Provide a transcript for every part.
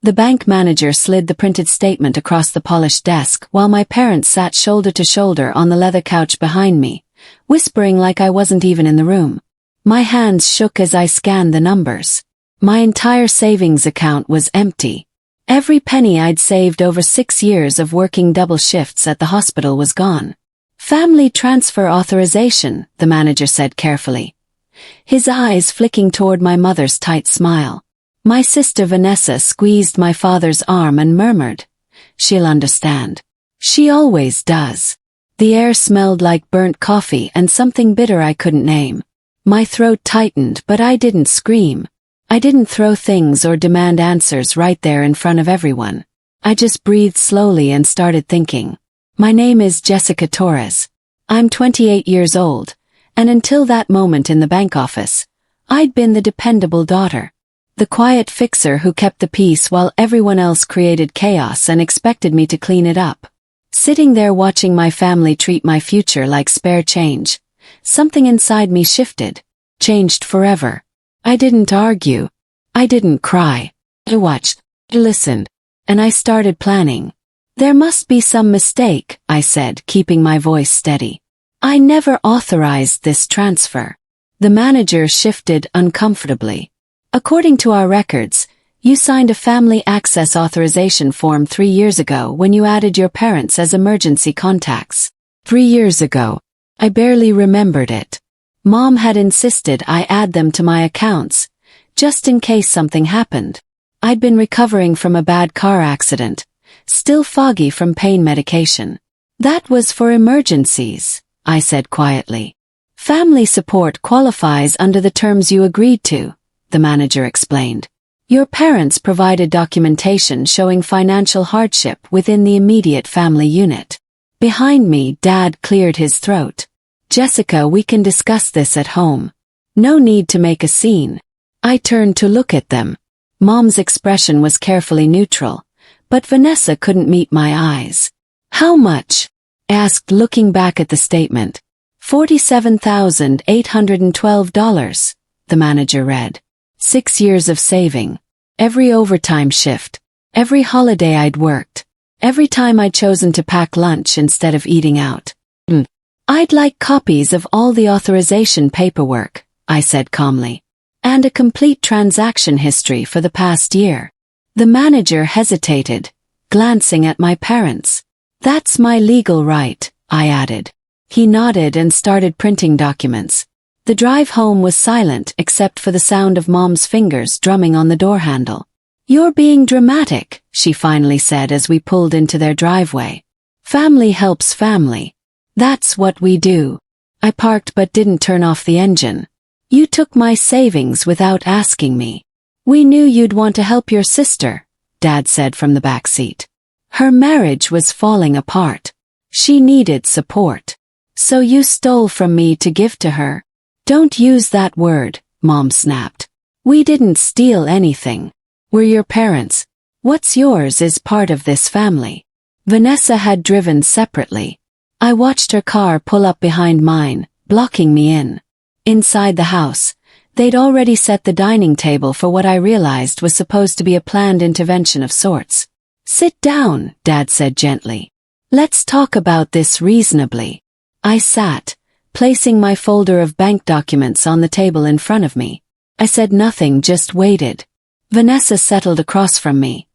The bank manager slid the printed statement across the polished desk while my parents sat shoulder to shoulder on the leather couch behind me, whispering like I wasn't even in the room. My hands shook as I scanned the numbers. My entire savings account was empty. Every penny I'd saved over 6 years of working double shifts at the hospital was gone. Family transfer authorization, the manager said carefully, his eyes flicking toward my mother's tight smile. My sister Vanessa squeezed my father's arm and murmured, "She'll understand. She always does." The air smelled like burnt coffee and something bitter I couldn't name. My throat tightened, but I didn't scream. I didn't throw things or demand answers right there in front of everyone. I just breathed slowly and started thinking. My name is Jessica Torres. I'm 28 years old, and until that moment in the bank office, I'd been the dependable daughter. The quiet fixer who kept the peace while everyone else created chaos and expected me to clean it up. Sitting there watching my family treat my future like spare change, something inside me shifted, changed forever. I didn't argue. I didn't cry. I watched, listened, and I started planning. There must be some mistake, I said, keeping my voice steady. I never authorized this transfer. The manager shifted uncomfortably. According to our records, you signed a family access authorization form 3 years ago when you added your parents as emergency contacts. 3 years ago. I barely remembered it. Mom had insisted I add them to my accounts, just in case something happened. I'd been recovering from a bad car accident, still foggy from pain medication. That was for emergencies, I said quietly. Family support qualifies under the terms you agreed to, the manager explained. Your parents provided documentation showing financial hardship within the immediate family unit. Behind me, Dad cleared his throat. Jessica, we can discuss this at home. No need to make a scene. I turned to look at them. Mom's expression was carefully neutral, but Vanessa couldn't meet my eyes. How much? I asked, looking back at the statement. $47,812, the manager read. 6 years of saving. Every overtime shift. Every holiday I'd worked. Every time I'd chosen to pack lunch instead of eating out. I'd like copies of all the authorization paperwork, I said calmly. And a complete transaction history for the past year. The manager hesitated, glancing at my parents. That's my legal right, I added. He nodded and started printing documents. The drive home was silent except for the sound of Mom's fingers drumming on the door handle. You're being dramatic, she finally said as we pulled into their driveway. Family helps family. That's what we do. I parked but didn't turn off the engine. You took my savings without asking me. We knew you'd want to help your sister, Dad said from the back seat. Her marriage was falling apart. She needed support. So you stole from me to give to her. Don't use that word, Mom snapped. We didn't steal anything. We're your parents. What's yours is part of this family. Vanessa had driven separately. I watched her car pull up behind mine, blocking me in. Inside the house, they'd already set the dining table for what I realized was supposed to be a planned intervention of sorts. Sit down, Dad said gently. Let's talk about this reasonably. I sat, placing my folder of bank documents on the table in front of me. I said nothing, just waited. Vanessa settled across from me.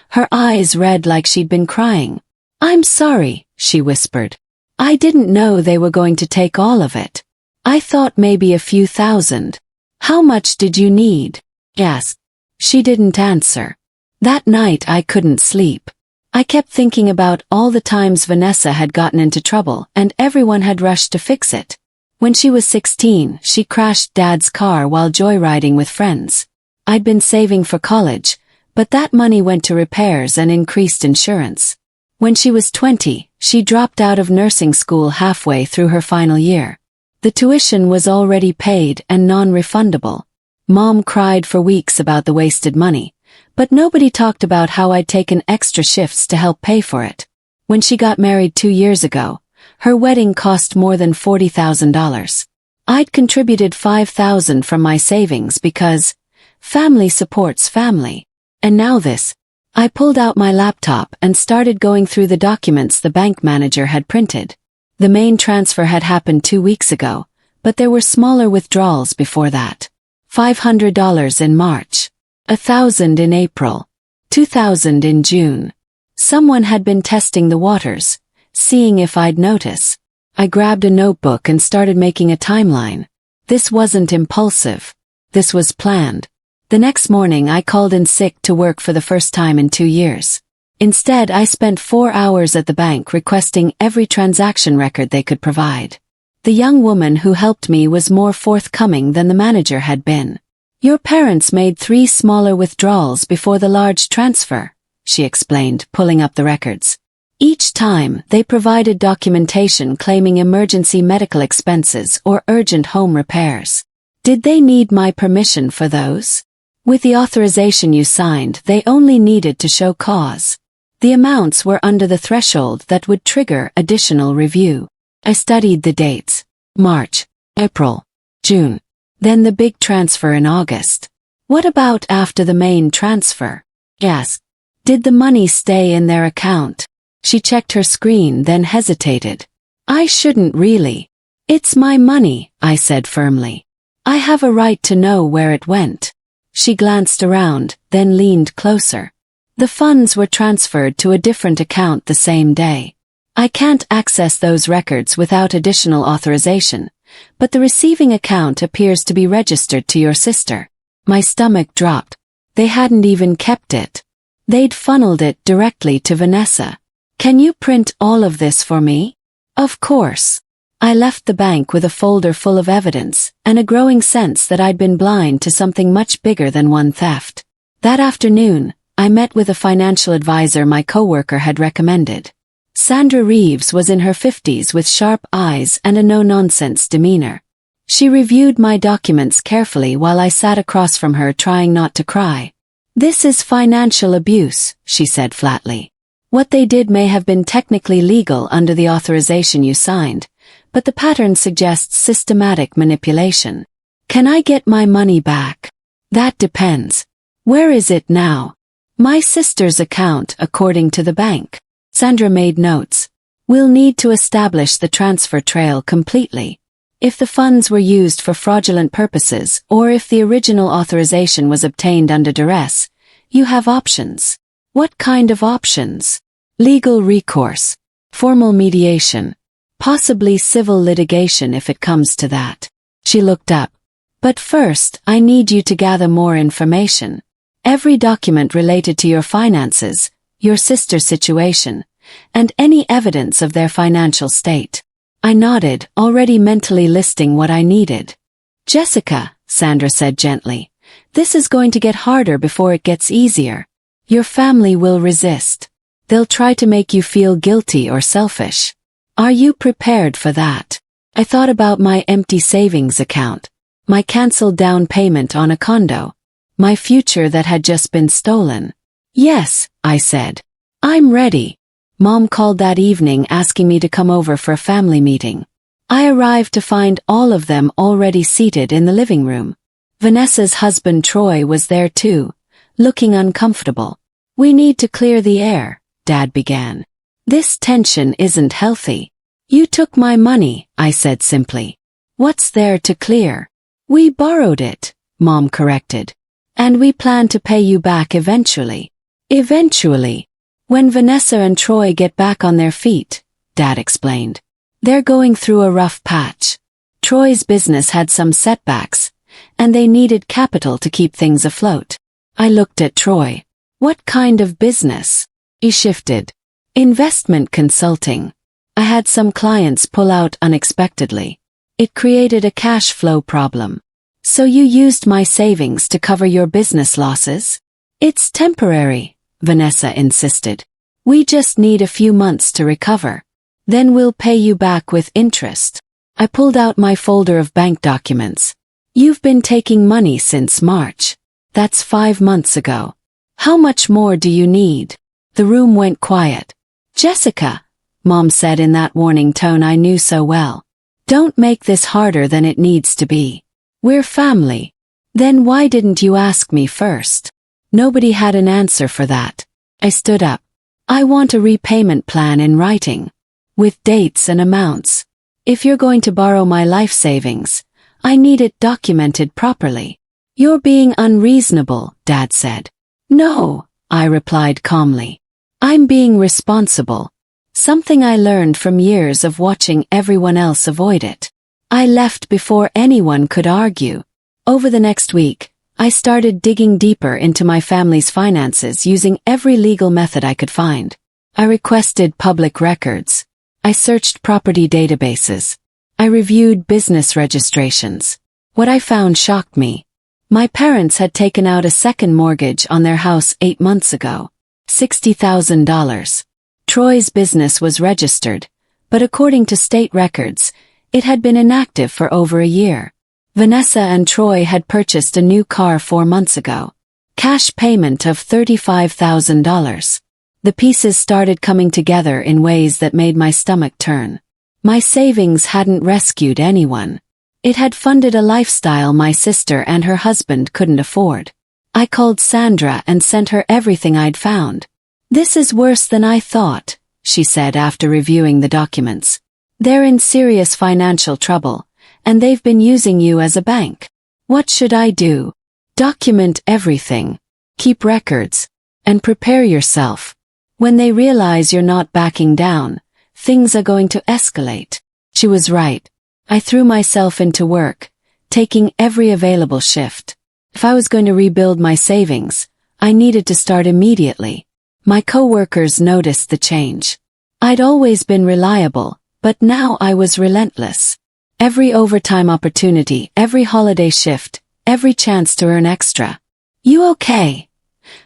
Her eyes red like she'd been crying. I'm sorry, she whispered. I didn't know they were going to take all of it. I thought maybe a few thousand. How much did you need? I asked. She didn't answer. That night I couldn't sleep. I kept thinking about all the times Vanessa had gotten into trouble and everyone had rushed to fix it. When she was 16, she crashed Dad's car while joyriding with friends. I'd been saving for college, but that money went to repairs and increased insurance. When she was 20, she dropped out of nursing school halfway through her final year. The tuition was already paid and non-refundable. Mom cried for weeks about the wasted money, but nobody talked about how I'd taken extra shifts to help pay for it. When she got married 2 years ago, her wedding cost more than $40,000. I'd contributed $5,000 from my savings because family supports family. And now this. I pulled out my laptop and started going through the documents the bank manager had printed. The main transfer had happened 2 weeks ago, but there were smaller withdrawals before that. $500 in March. $1,000 in April. $2,000 in June. Someone had been testing the waters, seeing if I'd notice. I grabbed a notebook and started making a timeline. This wasn't impulsive. This was planned. The next morning I called in sick to work for the first time in 2 years. Instead, I spent 4 hours at the bank requesting every transaction record they could provide. The young woman who helped me was more forthcoming than the manager had been. Your parents made 3 smaller withdrawals before the large transfer, she explained, pulling up the records. Each time, they provided documentation claiming emergency medical expenses or urgent home repairs. Did they need my permission for those? With the authorization you signed, they only needed to show cause. The amounts were under the threshold that would trigger additional review. I studied the dates. March, April, June. Then the big transfer in August. What about after the main transfer? Yes. Did the money stay in their account? She checked her screen, then hesitated. I shouldn't really. It's my money, I said firmly. I have a right to know where it went. She glanced around, then leaned closer. The funds were transferred to a different account the same day. I can't access those records without additional authorization, but the receiving account appears to be registered to your sister. My stomach dropped. They hadn't even kept it. They'd funneled it directly to Vanessa. Can you print all of this for me? Of course. I left the bank with a folder full of evidence and a growing sense that I'd been blind to something much bigger than one theft. That afternoon, I met with a financial advisor my coworker had recommended. Sandra Reeves was in her 50s with sharp eyes and a no-nonsense demeanor. She reviewed my documents carefully while I sat across from her trying not to cry. This is financial abuse, she said flatly. What they did may have been technically legal under the authorization you signed, but the pattern suggests systematic manipulation. Can I get my money back? That depends. Where is it now? My sister's account, according to the bank. Sandra made notes. We'll need to establish the transfer trail completely. If the funds were used for fraudulent purposes or if the original authorization was obtained under duress, you have options. What kind of options? Legal recourse. Formal mediation. Possibly civil litigation if it comes to that. She looked up. But first, I need you to gather more information. Every document related to your finances, your sister's situation, and any evidence of their financial state. I nodded, already mentally listing what I needed. Jessica, Sandra said gently, this is going to get harder before it gets easier. Your family will resist. They'll try to make you feel guilty or selfish. Are you prepared for that? I thought about my empty savings account, my canceled down payment on a condo, my future that had just been stolen. Yes, I said. I'm ready. Mom called that evening asking me to come over for a family meeting. I arrived to find all of them already seated in the living room. Vanessa's husband Troy was there too, looking uncomfortable. We need to clear the air, Dad began. This tension isn't healthy. You took my money, I said simply. What's there to clear? We borrowed it, Mom corrected. And we plan to pay you back eventually. Eventually. When Vanessa and Troy get back on their feet, Dad explained. They're going through a rough patch. Troy's business had some setbacks, and they needed capital to keep things afloat. I looked at Troy. What kind of business? He shifted. Investment consulting. I had some clients pull out unexpectedly. It created a cash flow problem. So you used my savings to cover your business losses? It's temporary, Vanessa insisted. We just need a few months to recover. Then we'll pay you back with interest. I pulled out my folder of bank documents. You've been taking money since March. That's 5 months ago. How much more do you need? The room went quiet. Jessica, Mom said in that warning tone I knew so well. Don't make this harder than it needs to be. We're family. Then why didn't you ask me first? Nobody had an answer for that. I stood up. I want a repayment plan in writing, with dates and amounts. If you're going to borrow my life savings, I need it documented properly. You're being unreasonable, Dad said. No, I replied calmly. I'm being responsible. Something I learned from years of watching everyone else avoid it. I left before anyone could argue. Over the next week, I started digging deeper into my family's finances using every legal method I could find. I requested public records. I searched property databases. I reviewed business registrations. What I found shocked me. My parents had taken out a second mortgage on their house 8 months ago. $60,000. Troy's business was registered, but according to state records, it had been inactive for over a year. Vanessa and Troy had purchased a new car 4 months ago. Cash payment of $35,000. The pieces started coming together in ways that made my stomach turn. My savings hadn't rescued anyone. It had funded a lifestyle my sister and her husband couldn't afford. I called Sandra and sent her everything I'd found. This is worse than I thought, she said after reviewing the documents. They're in serious financial trouble, and they've been using you as a bank. What should I do? Document everything. Keep records. And prepare yourself. When they realize you're not backing down, things are going to escalate. She was right. I threw myself into work, taking every available shift. If I was going to rebuild my savings, I needed to start immediately. My coworkers noticed the change. I'd always been reliable, but now I was relentless. Every overtime opportunity, every holiday shift, every chance to earn extra. You okay?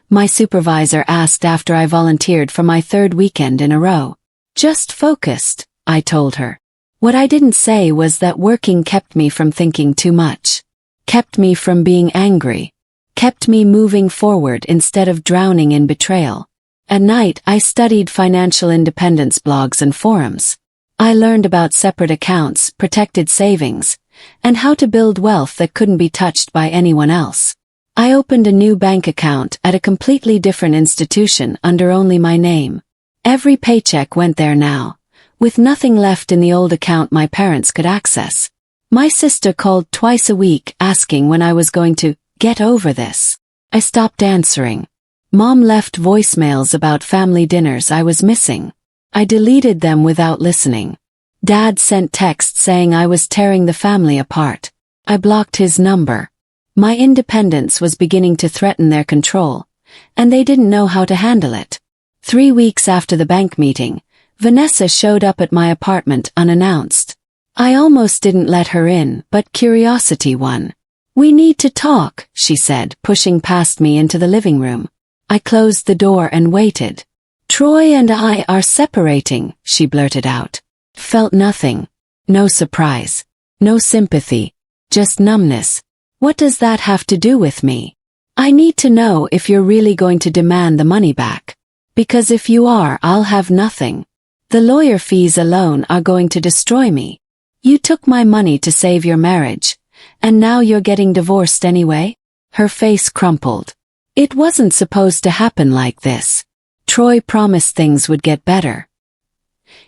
My supervisor asked after I volunteered for my 3rd weekend in a row. Just focused, I told her. What I didn't say was that working kept me from thinking too much. Kept me from being angry. Kept me moving forward instead of drowning in betrayal. At night, I studied financial independence blogs and forums. I learned about separate accounts, protected savings, and how to build wealth that couldn't be touched by anyone else. I opened a new bank account at a completely different institution under only my name. Every paycheck went there now, with nothing left in the old account my parents could access. My sister called twice a week asking when I was going to get over this. I stopped answering. Mom left voicemails about family dinners I was missing. I deleted them without listening. Dad sent texts saying I was tearing the family apart. I blocked his number. My independence was beginning to threaten their control, and they didn't know how to handle it. 3 weeks after the bank meeting, Vanessa showed up at my apartment unannounced. I almost didn't let her in, but curiosity won. We need to talk, she said, pushing past me into the living room. I closed the door and waited. Troy and I are separating, she blurted out. Felt nothing. No surprise. No sympathy. Just numbness. What does that have to do with me? I need to know if you're really going to demand the money back. Because if you are, I'll have nothing. The lawyer fees alone are going to destroy me. You took my money to save your marriage, and now you're getting divorced anyway? Her face crumpled. It wasn't supposed to happen like this. Troy promised things would get better.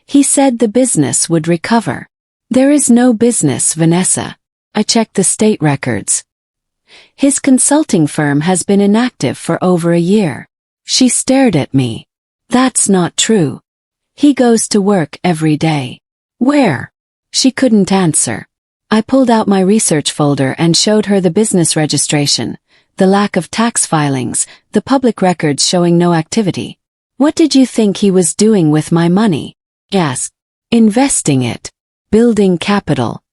He said the business would recover. There is no business, Vanessa. I checked the state records. His consulting firm has been inactive for over a year. She stared at me. That's not true. He goes to work every day. Where? She couldn't answer. I pulled out my research folder and showed her the business registration, the lack of tax filings, the public records showing no activity. What did you think he was doing with my money? Yes. Investing it. Building capital.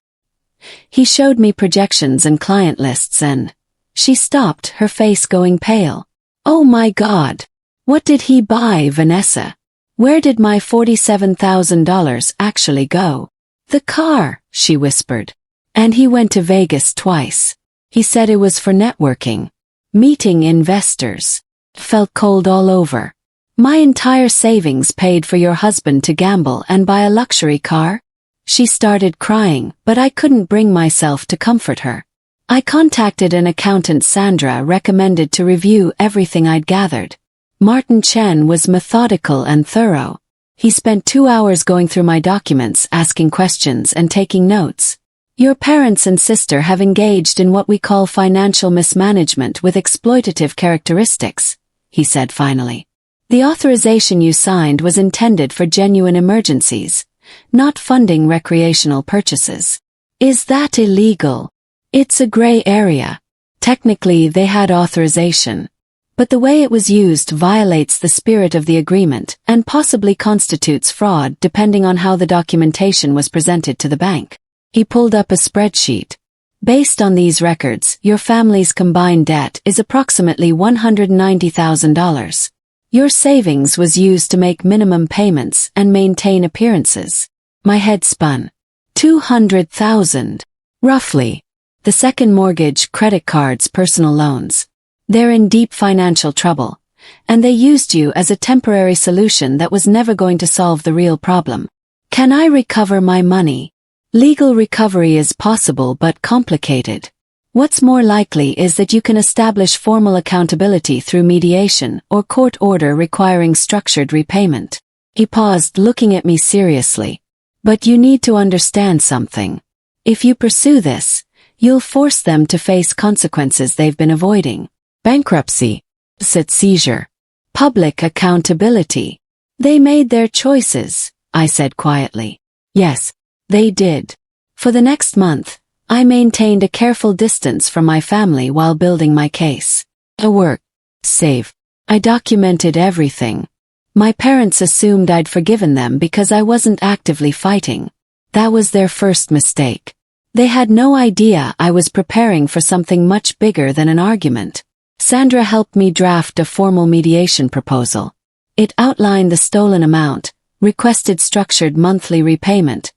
He showed me projections and client lists and... She stopped, her face going pale. Oh my God. What did he buy, Vanessa? Where did my $47,000 actually go? The car, she whispered. And he went to Vegas twice. He said it was for networking. Meeting investors. Felt cold all over. My entire savings paid for your husband to gamble and buy a luxury car? She started crying, but I couldn't bring myself to comfort her. I contacted an accountant Sandra recommended to review everything I'd gathered. Martin Chen was methodical and thorough. He spent 2 hours going through my documents, asking questions and taking notes. Your parents and sister have engaged in what we call financial mismanagement with exploitative characteristics, he said finally. The authorization you signed was intended for genuine emergencies, not funding recreational purchases. Is that illegal? It's a gray area. Technically, they had authorization. But the way it was used violates the spirit of the agreement and possibly constitutes fraud depending on how the documentation was presented to the bank. He pulled up a spreadsheet. Based on these records, your family's combined debt is approximately $190,000. Your savings was used to make minimum payments and maintain appearances. My head spun. 200,000. Roughly. The second mortgage, credit cards, personal loans. They're in deep financial trouble, and they used you as a temporary solution that was never going to solve the real problem. Can I recover my money? Legal recovery is possible but complicated. What's more likely is that you can establish formal accountability through mediation or court order requiring structured repayment. He paused, looking at me seriously. But you need to understand something. If you pursue this, you'll force them to face consequences they've been avoiding. Bankruptcy, seizure, public accountability. They made their choices, I said quietly. Yes, they did. For the next month, I maintained a careful distance from my family while building my case. I work, save. I documented everything. My parents assumed I'd forgiven them because I wasn't actively fighting. That was their first mistake. They had no idea I was preparing for something much bigger than an argument. Sandra helped me draft a formal mediation proposal. It outlined the stolen amount, requested structured monthly repayment,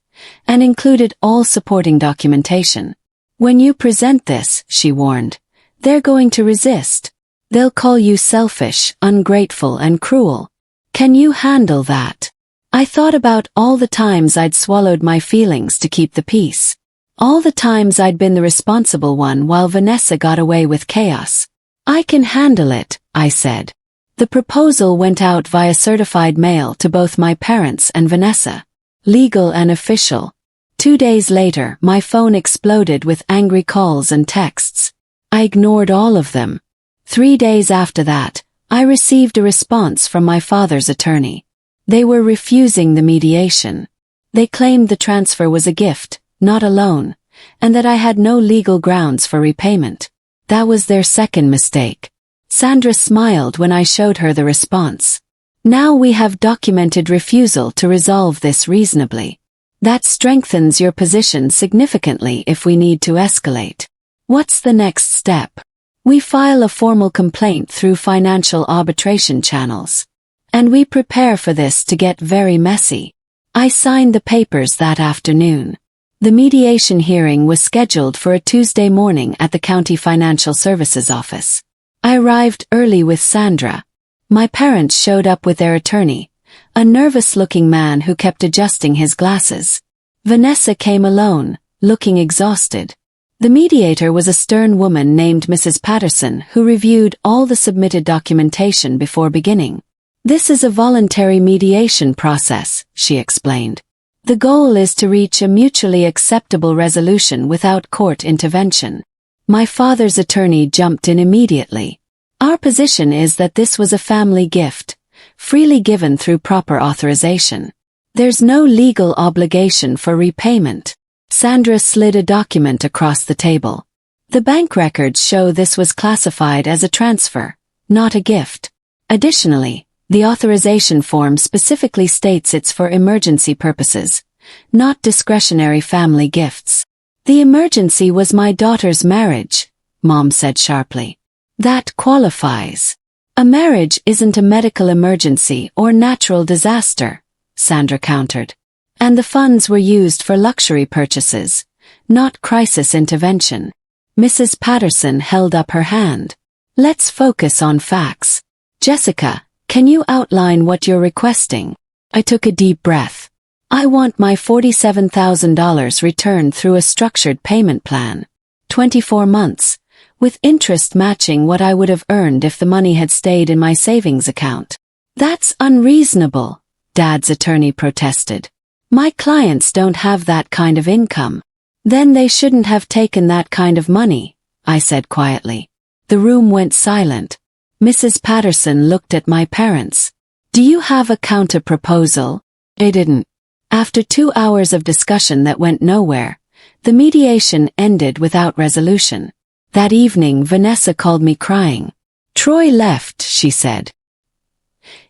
and included all supporting documentation. When you present this, she warned, they're going to resist. They'll call you selfish, ungrateful, and cruel. Can you handle that? I thought about all the times I'd swallowed my feelings to keep the peace. All the times I'd been the responsible one while Vanessa got away with chaos. I can handle it, I said. The proposal went out via certified mail to both my parents and Vanessa. Legal and official. 2 days later, my phone exploded with angry calls and texts. I ignored all of them. 3 days after that, I received a response from my father's attorney. They were refusing the mediation. They claimed the transfer was a gift, not a loan, and that I had no legal grounds for repayment. That was their second mistake. Sandra smiled when I showed her the response. Now we have documented refusal to resolve this reasonably. That strengthens your position significantly if we need to escalate. What's the next step? We file a formal complaint through financial arbitration channels. And we prepare for this to get very messy. I signed the papers that afternoon. The mediation hearing was scheduled for a Tuesday morning at the County Financial Services office. I arrived early with Sandra. My parents showed up with their attorney, a nervous-looking man who kept adjusting his glasses. Vanessa came alone, looking exhausted. The mediator was a stern woman named Mrs. Patterson who reviewed all the submitted documentation before beginning. This is a voluntary mediation process, she explained. The goal is to reach a mutually acceptable resolution without court intervention. My father's attorney jumped in immediately. Our position is that this was a family gift, freely given through proper authorization. There's no legal obligation for repayment. Sandra slid a document across the table. The bank records show this was classified as a transfer, not a gift. Additionally, the authorization form specifically states it's for emergency purposes, not discretionary family gifts. The emergency was my daughter's marriage, Mom said sharply. That qualifies. A marriage isn't a medical emergency or natural disaster, Sandra countered. And the funds were used for luxury purchases, not crisis intervention. Mrs. Patterson held up her hand. Let's focus on facts. Jessica, can you outline what you're requesting? I took a deep breath. I want my $47,000 returned through a structured payment plan. 24 months, with interest matching what I would have earned if the money had stayed in my savings account. That's unreasonable, Dad's attorney protested. My clients don't have that kind of income. Then they shouldn't have taken that kind of money, I said quietly. The room went silent. Mrs. Patterson looked at my parents. Do you have a counter-proposal? They didn't. After 2 hours of discussion that went nowhere, the mediation ended without resolution. That evening Vanessa called me crying. Troy left, she said.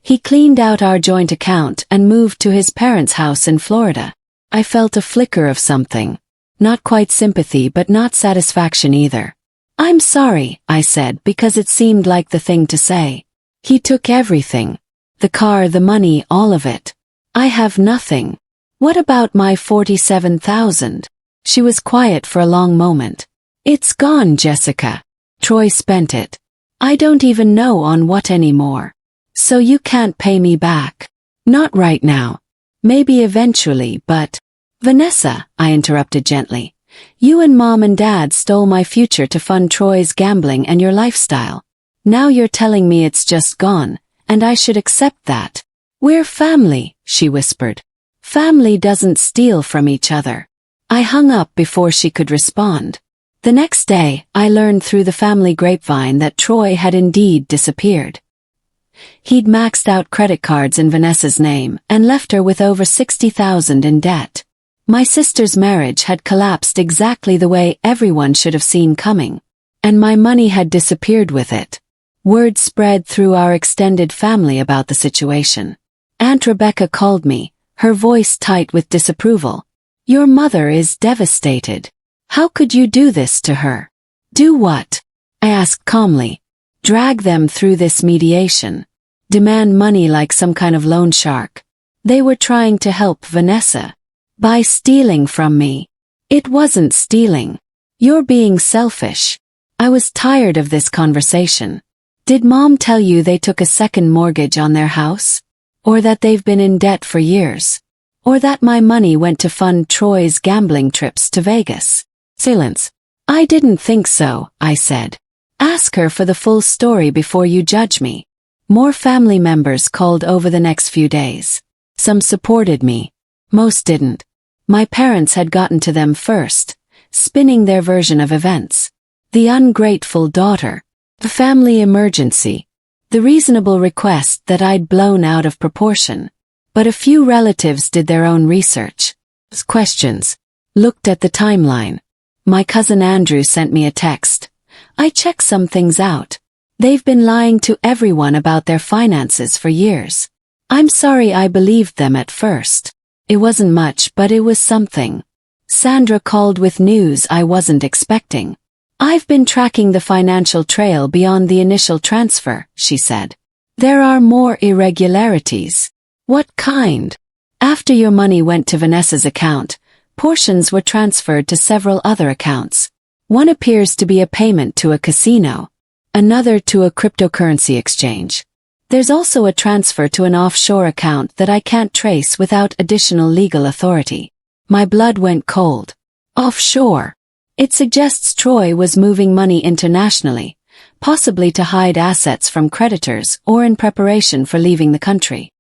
He cleaned out our joint account and moved to his parents' house in Florida. I felt a flicker of something. Not quite sympathy but not satisfaction either. I'm sorry, I said because it seemed like the thing to say. He took everything. The car, the money, all of it. I have nothing. What about my $47,000? She was quiet for a long moment. It's gone, Jessica. Troy spent it. I don't even know on what anymore. So you can't pay me back. Not right now. Maybe eventually, but... Vanessa, I interrupted gently. You and Mom and Dad stole my future to fund Troy's gambling and your lifestyle. Now you're telling me it's just gone, and I should accept that. We're family, she whispered. Family doesn't steal from each other. I hung up before she could respond. The next day, I learned through the family grapevine that Troy had indeed disappeared. He'd maxed out credit cards in Vanessa's name and left her with over $60,000 in debt. My sister's marriage had collapsed exactly the way everyone should have seen coming. And my money had disappeared with it. Word spread through our extended family about the situation. Aunt Rebecca called me, her voice tight with disapproval. Your mother is devastated. How could you do this to her? Do what? I asked calmly. Drag them through this mediation. Demand money like some kind of loan shark. They were trying to help Vanessa. By stealing from me. It wasn't stealing. You're being selfish. I was tired of this conversation. Did Mom tell you they took a second mortgage on their house? Or that they've been in debt for years? Or that my money went to fund Troy's gambling trips to Vegas? Silence. I didn't think so, I said. Ask her for the full story before you judge me. More family members called over the next few days. Some supported me. Most didn't. My parents had gotten to them first, spinning their version of events. The ungrateful daughter. The family emergency. The reasonable request that I'd blown out of proportion. But a few relatives did their own research. Questions. Looked at the timeline. My cousin Andrew sent me a text. I checked some things out. They've been lying to everyone about their finances for years. I'm sorry I believed them at first. It wasn't much, but it was something. Sandra called with news I wasn't expecting. I've been tracking the financial trail beyond the initial transfer, she said. There are more irregularities. What kind? After your money went to Vanessa's account, portions were transferred to several other accounts. One appears to be a payment to a casino. Another to a cryptocurrency exchange. There's also a transfer to an offshore account that I can't trace without additional legal authority. My blood went cold. Offshore. It suggests Troy was moving money internationally, possibly to hide assets from creditors or in preparation for leaving the country.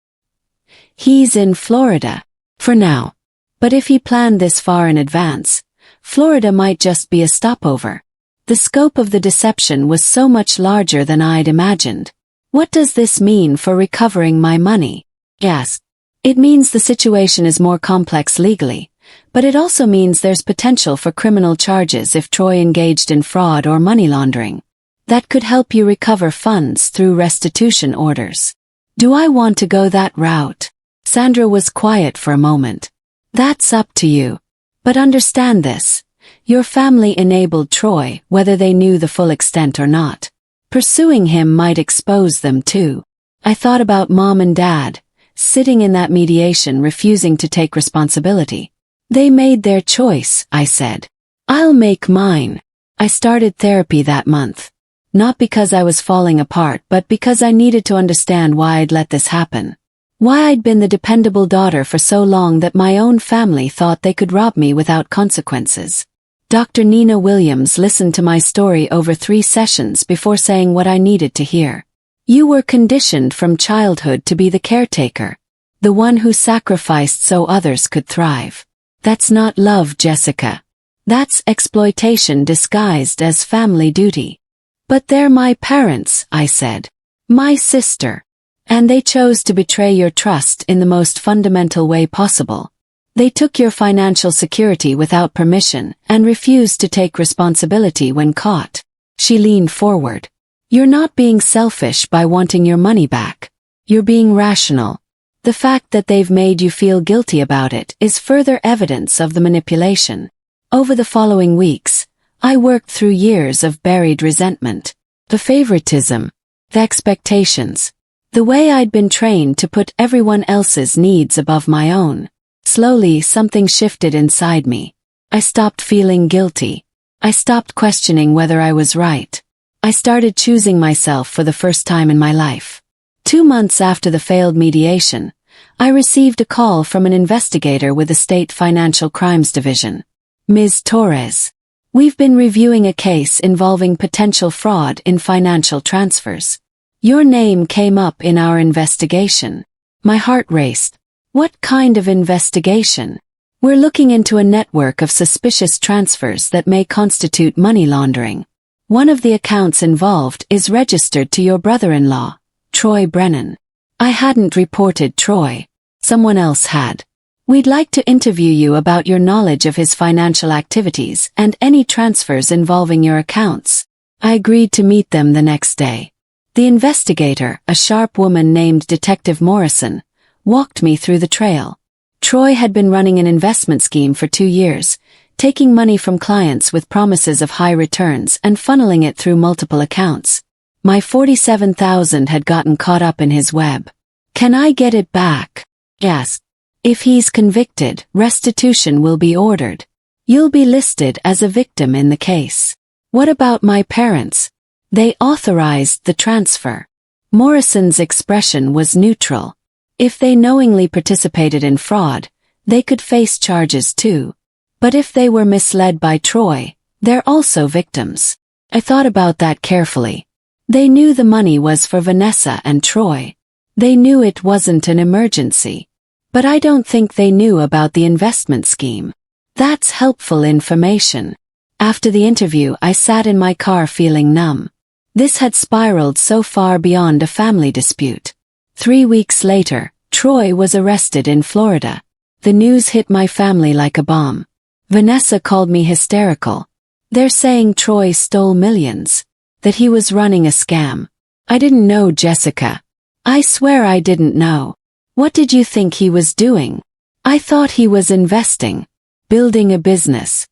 He's in Florida. For now. But if he planned this far in advance, Florida might just be a stopover. The scope of the deception was so much larger than I'd imagined. What does this mean for recovering my money? Yes. It means the situation is more complex legally, but it also means there's potential for criminal charges if Troy engaged in fraud or money laundering. That could help you recover funds through restitution orders. Do I want to go that route? Sandra was quiet for a moment. That's up to you. But understand this. Your family enabled Troy, whether they knew the full extent or not. Pursuing him might expose them too. I thought about Mom and Dad, sitting in that mediation refusing to take responsibility. They made their choice, I said. I'll make mine. I started therapy that month. Not because I was falling apart, but because I needed to understand why I'd let this happen. Why I'd been the dependable daughter for so long that my own family thought they could rob me without consequences. Dr. Nina Williams listened to my story over 3 sessions before saying what I needed to hear. You were conditioned from childhood to be the caretaker, the one who sacrificed so others could thrive. That's not love, Jessica. That's exploitation disguised as family duty. But they're my parents, I said. My sister. And they chose to betray your trust in the most fundamental way possible. They took your financial security without permission and refused to take responsibility when caught. She leaned forward. You're not being selfish by wanting your money back. You're being rational. The fact that they've made you feel guilty about it is further evidence of the manipulation. Over the following weeks, I worked through years of buried resentment, the favoritism, the expectations, the way I'd been trained to put everyone else's needs above my own. Slowly, something shifted inside me. I stopped feeling guilty. I stopped questioning whether I was right. I started choosing myself for the first time in my life. 2 months after the failed mediation, I received a call from an investigator with the State Financial Crimes Division. Ms. Torres, we've been reviewing a case involving potential fraud in financial transfers. Your name came up in our investigation. My heart raced. What kind of investigation? We're looking into a network of suspicious transfers that may constitute money laundering. One of the accounts involved is registered to your brother-in-law, Troy Brennan. I hadn't reported Troy. Someone else had. We'd like to interview you about your knowledge of his financial activities and any transfers involving your accounts. I agreed to meet them the next day. The investigator, a sharp woman named Detective Morrison, walked me through the trail. Troy had been running an investment scheme for 2 years, taking money from clients with promises of high returns and funneling it through multiple accounts. My $47,000 had gotten caught up in his web. Can I get it back? Yes. If he's convicted, restitution will be ordered. You'll be listed as a victim in the case. What about my parents? They authorized the transfer. Morrison's expression was neutral. If they knowingly participated in fraud, they could face charges too. But if they were misled by Troy, they're also victims. I thought about that carefully. They knew the money was for Vanessa and Troy. They knew it wasn't an emergency. But I don't think they knew about the investment scheme. That's helpful information. After the interview, I sat in my car feeling numb. This had spiraled so far beyond a family dispute. 3 weeks later, Troy was arrested in Florida. The news hit my family like a bomb. Vanessa called me hysterical. They're saying Troy stole millions. That he was running a scam. I didn't know, Jessica. I swear I didn't know. What did you think he was doing? I thought he was investing. Building a business.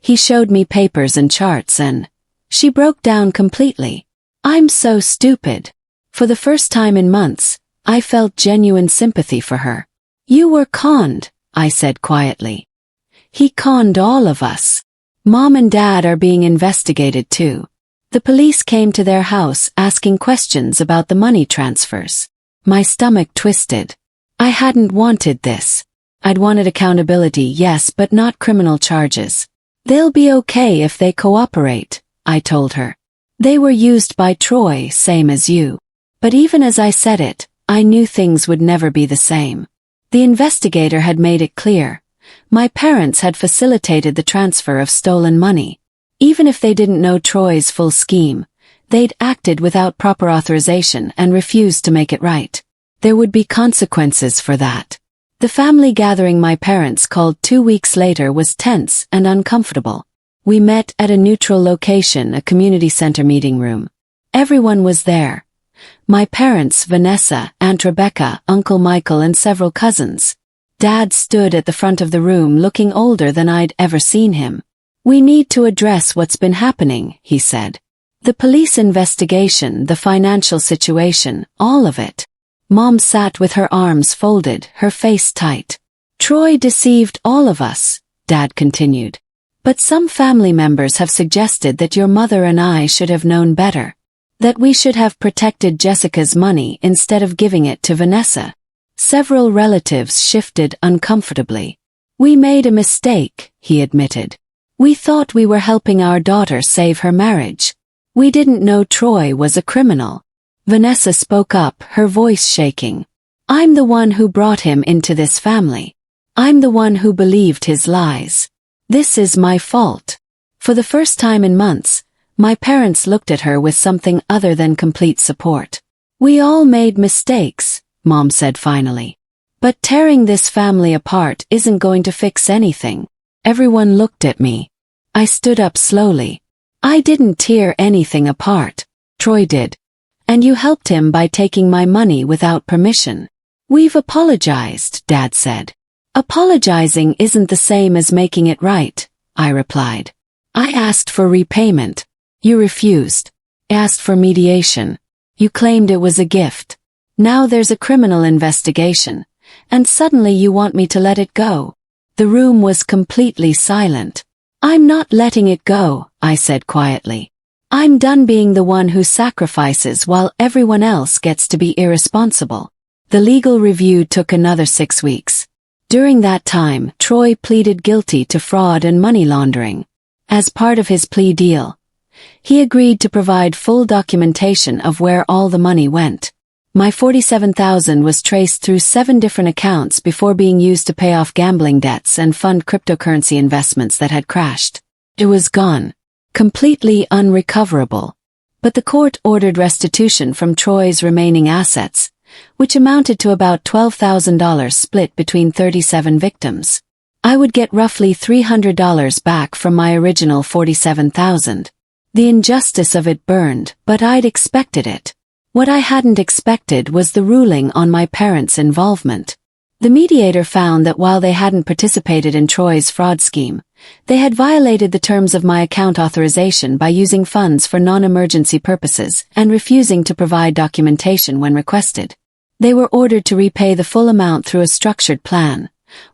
He showed me papers and charts and... She broke down completely. I'm so stupid. For the first time in months, I felt genuine sympathy for her. You were conned, I said quietly. He conned all of us. Mom and Dad are being investigated too. The police came to their house asking questions about the money transfers. My stomach twisted. I hadn't wanted this. I'd wanted accountability, yes, but not criminal charges. They'll be okay if they cooperate, I told her. They were used by Troy, same as you. But even as I said it, I knew things would never be the same. The investigator had made it clear. My parents had facilitated the transfer of stolen money. Even if they didn't know Troy's full scheme, they'd acted without proper authorization and refused to make it right. There would be consequences for that. The family gathering my parents called 2 weeks later was tense and uncomfortable. We met at a neutral location, a community center meeting room. Everyone was there. My parents, Vanessa, Aunt Rebecca, Uncle Michael, and several cousins. Dad stood at the front of the room looking older than I'd ever seen him. We need to address what's been happening, he said. The police investigation, the financial situation, all of it. Mom sat with her arms folded, her face tight. Troy deceived all of us, Dad continued. But some family members have suggested that your mother and I should have known better. That we should have protected Jessica's money instead of giving it to Vanessa. Several relatives shifted uncomfortably. We made a mistake, he admitted. We thought we were helping our daughter save her marriage. We didn't know Troy was a criminal. Vanessa spoke up, her voice shaking. I'm the one who brought him into this family. I'm the one who believed his lies. This is my fault. For the first time in months, my parents looked at her with something other than complete support. We all made mistakes, Mom said finally. But tearing this family apart isn't going to fix anything. Everyone looked at me. I stood up slowly. I didn't tear anything apart. Troy did. And you helped him by taking my money without permission. We've apologized, Dad said. Apologizing isn't the same as making it right, I replied. I asked for repayment. You refused. I asked for mediation. You claimed it was a gift. Now there's a criminal investigation, and suddenly you want me to let it go. The room was completely silent. I'm not letting it go, I said quietly. I'm done being the one who sacrifices while everyone else gets to be irresponsible. The legal review took another 6 weeks. During that time, Troy pleaded guilty to fraud and money laundering. As part of his plea deal, he agreed to provide full documentation of where all the money went. My $47,000 was traced through 7 different accounts before being used to pay off gambling debts and fund cryptocurrency investments that had crashed. It was gone. Completely unrecoverable. But the court ordered restitution from Troy's remaining assets, which amounted to about $12,000 split between 37 victims. I would get roughly $300 back from my original $47,000. The injustice of it burned, but I'd expected it. What I hadn't expected was the ruling on my parents' involvement. The mediator found that while they hadn't participated in Troy's fraud scheme, they had violated the terms of my account authorization by using funds for non-emergency purposes and refusing to provide documentation when requested. They were ordered to repay the full amount through a structured plan,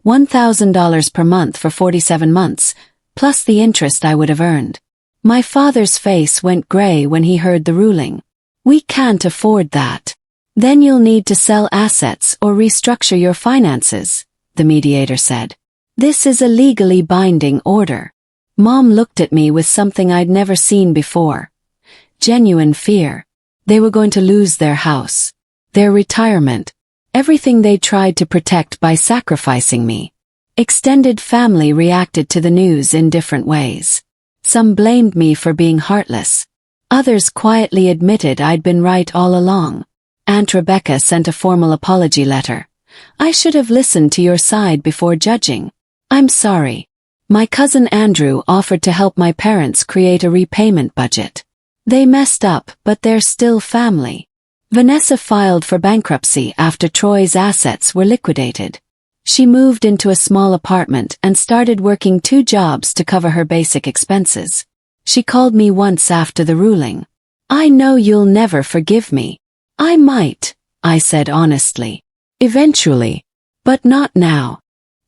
$1,000 per month for 47 months, plus the interest I would have earned. My father's face went gray when he heard the ruling. We can't afford that. Then you'll need to sell assets or restructure your finances, the mediator said. This is a legally binding order. Mom looked at me with something I'd never seen before. Genuine fear. They were going to lose their house, their retirement, everything they tried to protect by sacrificing me. Extended family reacted to the news in different ways. Some blamed me for being heartless. Others quietly admitted I'd been right all along. Aunt Rebecca sent a formal apology letter. I should have listened to your side before judging. I'm sorry. My cousin Andrew offered to help my parents create a repayment budget. They messed up, but they're still family. Vanessa filed for bankruptcy after Troy's assets were liquidated. She moved into a small apartment and started working 2 jobs to cover her basic expenses. She called me once after the ruling. I know you'll never forgive me. I might, I said honestly. Eventually. But not now.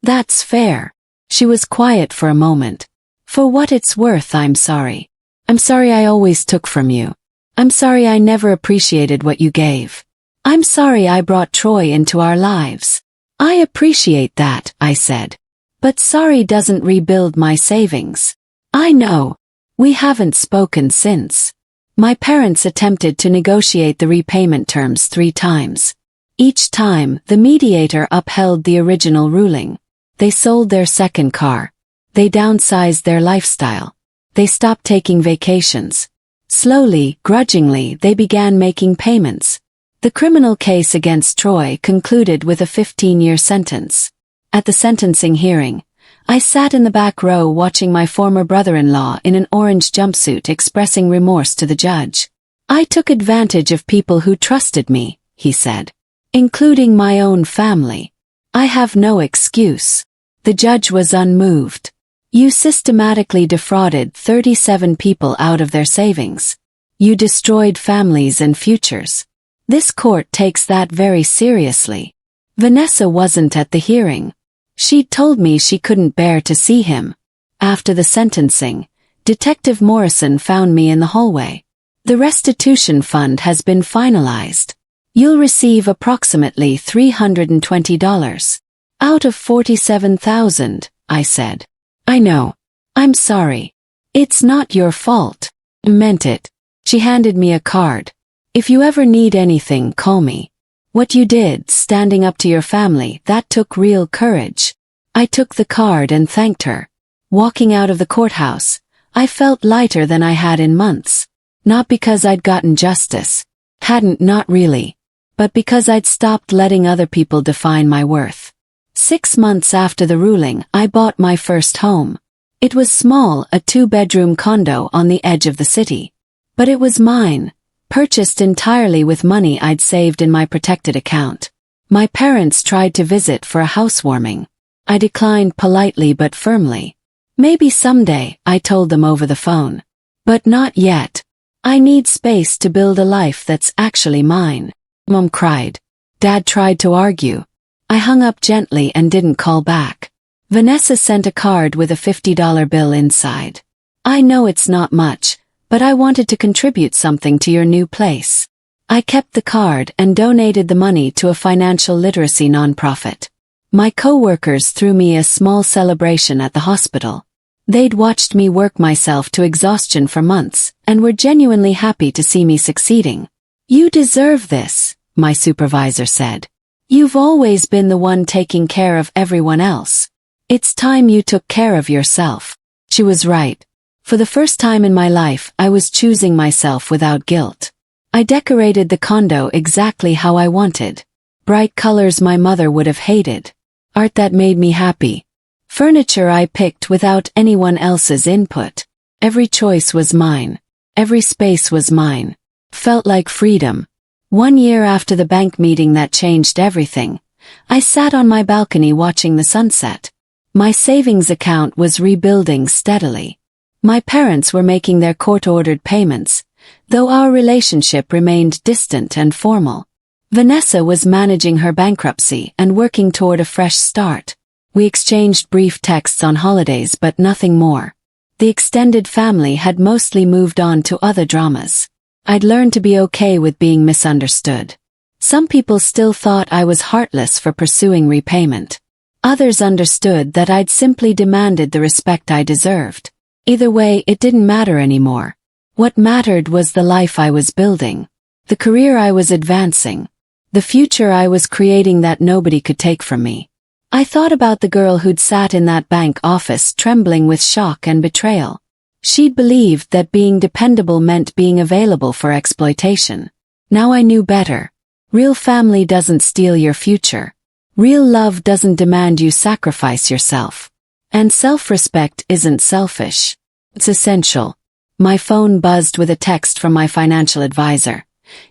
That's fair. She was quiet for a moment. For what it's worth, I'm sorry. I'm sorry I always took from you. I'm sorry I never appreciated what you gave. I'm sorry I brought Troy into our lives. I appreciate that, I said. But sorry doesn't rebuild my savings. I know. We haven't spoken since. My parents attempted to negotiate the repayment terms 3 times. Each time, the mediator upheld the original ruling. They sold their second car. They downsized their lifestyle. They stopped taking vacations. Slowly, grudgingly, they began making payments. The criminal case against Troy concluded with a 15-year sentence. At the sentencing hearing, I sat in the back row watching my former brother-in-law in an orange jumpsuit expressing remorse to the judge. I took advantage of people who trusted me, he said, including my own family. I have no excuse. The judge was unmoved. You systematically defrauded 37 people out of their savings. You destroyed families and futures. This court takes that very seriously. Vanessa wasn't at the hearing. She'd told me she couldn't bear to see him. After the sentencing, Detective Morrison found me in the hallway. The restitution fund has been finalized. You'll receive approximately $320. Out of $47,000, I said. I know. I'm sorry. It's not your fault. Meant it. She handed me a card. If you ever need anything, call me. What you did, standing up to your family, that took real courage. I took the card and thanked her. Walking out of the courthouse, I felt lighter than I had in months. Not because I'd gotten justice. Not really. But because I'd stopped letting other people define my worth. 6 months after the ruling, I bought my first home. It was small, a 2-bedroom condo on the edge of the city. But it was mine, purchased entirely with money I'd saved in my protected account. My parents tried to visit for a housewarming. I declined politely but firmly. Maybe someday, I told them over the phone. But not yet. I need space to build a life that's actually mine. Mom cried. Dad tried to argue. I hung up gently and didn't call back. Vanessa sent a card with a $50 bill inside. I know it's not much, but I wanted to contribute something to your new place. I kept the card and donated the money to a financial literacy nonprofit. My coworkers threw me a small celebration at the hospital. They'd watched me work myself to exhaustion for months and were genuinely happy to see me succeeding. You deserve this, my supervisor said. You've always been the one taking care of everyone else. It's time you took care of yourself. She was right. For the first time in my life, I was choosing myself without guilt. I decorated the condo exactly how I wanted. Bright colors my mother would have hated. Art that made me happy. Furniture I picked without anyone else's input. Every choice was mine. Every space was mine. Felt like freedom. 1 year after the bank meeting that changed everything, I sat on my balcony watching the sunset. My savings account was rebuilding steadily. My parents were making their court-ordered payments, though our relationship remained distant and formal. Vanessa was managing her bankruptcy and working toward a fresh start. We exchanged brief texts on holidays but nothing more. The extended family had mostly moved on to other dramas. I'd learned to be okay with being misunderstood. Some people still thought I was heartless for pursuing repayment. Others understood that I'd simply demanded the respect I deserved. Either way, it didn't matter anymore. What mattered was the life I was building, the career I was advancing, the future I was creating that nobody could take from me. I thought about the girl who'd sat in that bank office trembling with shock and betrayal. She'd believed that being dependable meant being available for exploitation. Now I knew better. Real family doesn't steal your future. Real love doesn't demand you sacrifice yourself. And self-respect isn't selfish. It's essential. My phone buzzed with a text from my financial advisor.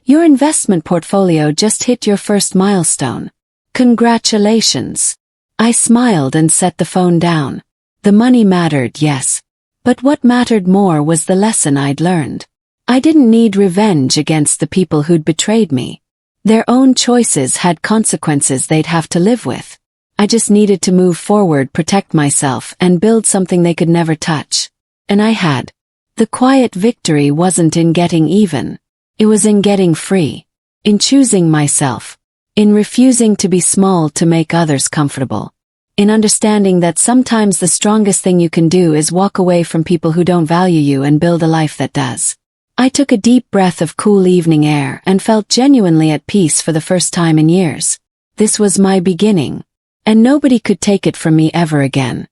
Your investment portfolio just hit your first milestone. Congratulations. I smiled and set the phone down. The money mattered, yes. But what mattered more was the lesson I'd learned. I didn't need revenge against the people who'd betrayed me. Their own choices had consequences they'd have to live with. I just needed to move forward, protect myself, and build something they could never touch. And I had. The quiet victory wasn't in getting even. It was in getting free. In choosing myself. In refusing to be small to make others comfortable. In understanding that sometimes the strongest thing you can do is walk away from people who don't value you and build a life that does. I took a deep breath of cool evening air and felt genuinely at peace for the first time in years. This was my beginning. And nobody could take it from me ever again.